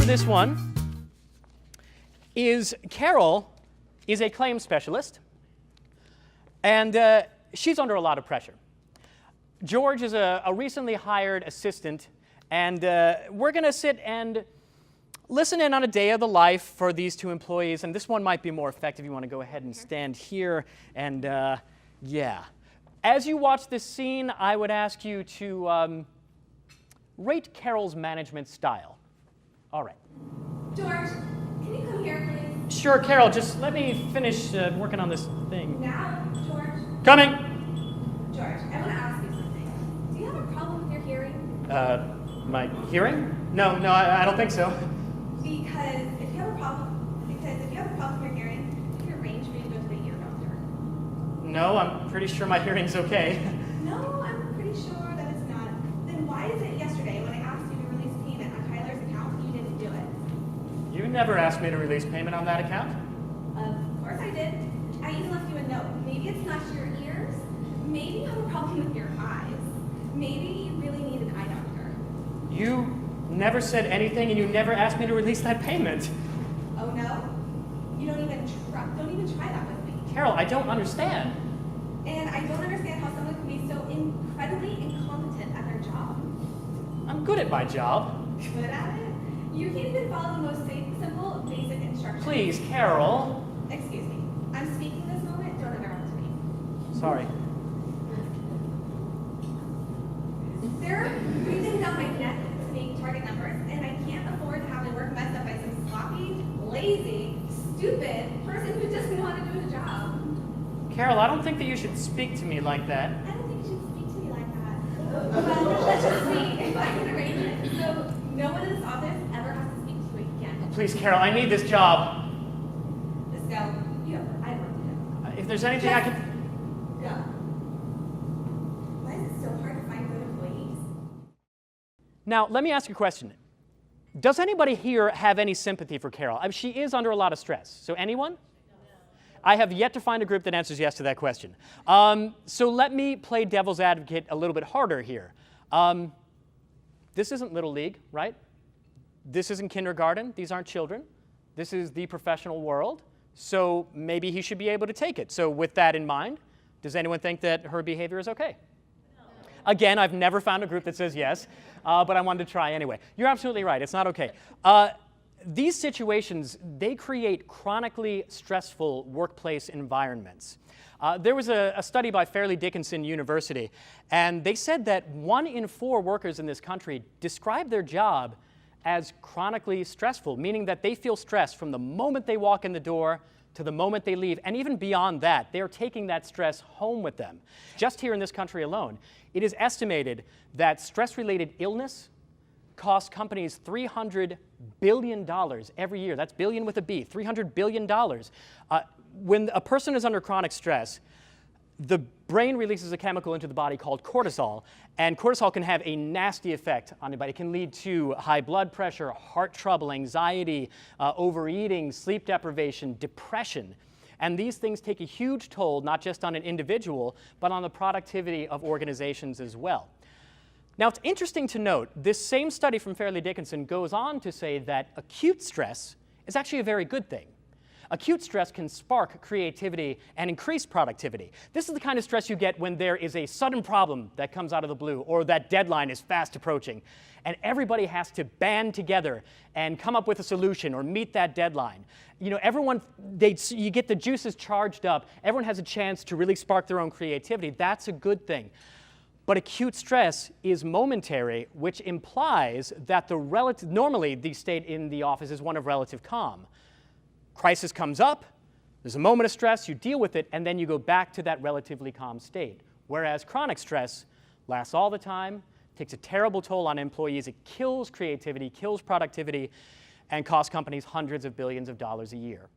this one is Carol is a claims specialist, and she's under a lot of pressure. George is a recently hired assistant, and we're going to sit and listen in on a day of the life for these two employees, and this one might be more effective. You want to go ahead and stand here, and yeah. As you watch this scene, I would ask you to rate Carol's management style. All right. George, can you come here, please? Sure, Carol, just let me finish working on this thing. Now, George? Coming! George, I want to ask you something. Do you have a problem with your hearing? My hearing? No, I don't think so. Because if you have a problem with your hearing, you can arrange for you to go to the ear doctor. No, I'm pretty sure my hearing's okay. No, I'm pretty sure that it's not. Then why is it yesterday when I asked you to release payment on Kyler's account, you didn't do it? You never asked me to release payment on that account. Of course I did. I even left you a note. Maybe it's not your ears. Maybe you have a problem with your eyes. Maybe you really need an eye doctor. You never said anything, and you never asked me to release that payment. Oh no? You don't even try that with me. Carol, I don't understand. And I don't understand how someone can be so incredibly incompetent at their job. I'm good at my job. Good at it? You can't even follow the most simple, basic instructions. Please, Carol. Excuse me. I'm speaking this moment. Don't interrupt me. Sorry. They're breathing down my neck to make target numbers, and I can't afford to have my work messed up by some sloppy, lazy, stupid person who doesn't know how to do the job. Carol, I don't think that you should speak to me like that. I don't think you should speak to me like that. Well, let's just see if I can arrange it so no one in this office ever has to speak to you again. Please, Carol, I need this job. Just go. I have work to do. If there's anything I can... Go. Why is it so hard to find good employees? Now, let me ask you a question. Does anybody here have any sympathy for Carol? I mean, she is under a lot of stress. So anyone? No. I have yet to find a group that answers yes to that question. So let me play devil's advocate a little bit harder here. This isn't Little League, right? This isn't kindergarten. These aren't children. This is the professional world. So maybe he should be able to take it. So with that in mind, does anyone think that her behavior is okay? No. Again, I've never found a group that says yes, but I wanted to try anyway. You're absolutely right. It's not okay. These situations, they create chronically stressful workplace environments. There was a study by Fairleigh Dickinson University, and they said that 1 in 4 workers in this country describe their job as chronically stressful, meaning that they feel stress from the moment they walk in the door to the moment they leave, and even beyond that, they are taking that stress home with them. Just here in this country alone, it is estimated that stress-related illness costs companies $300 billion every year. That's billion with a B, $300 billion. When a person is under chronic stress, the brain releases a chemical into the body called cortisol, and cortisol can have a nasty effect on the body. It can lead to high blood pressure, heart trouble, anxiety, overeating, sleep deprivation, depression. And these things take a huge toll, not just on an individual, but on the productivity of organizations as well. Now, it's interesting to note, this same study from Fairleigh Dickinson goes on to say that acute stress is actually a very good thing. Acute stress can spark creativity and increase productivity. This is the kind of stress you get when there is a sudden problem that comes out of the blue, or that deadline is fast approaching, and everybody has to band together and come up with a solution or meet that deadline. You know, you get the juices charged up. Everyone has a chance to really spark their own creativity. That's a good thing. But acute stress is momentary, which implies that normally the state in the office is one of relative calm. Crisis comes up, there's a moment of stress, you deal with it, and then you go back to that relatively calm state. Whereas chronic stress lasts all the time, takes a terrible toll on employees, it kills creativity, kills productivity, and costs companies hundreds of billions of dollars a year.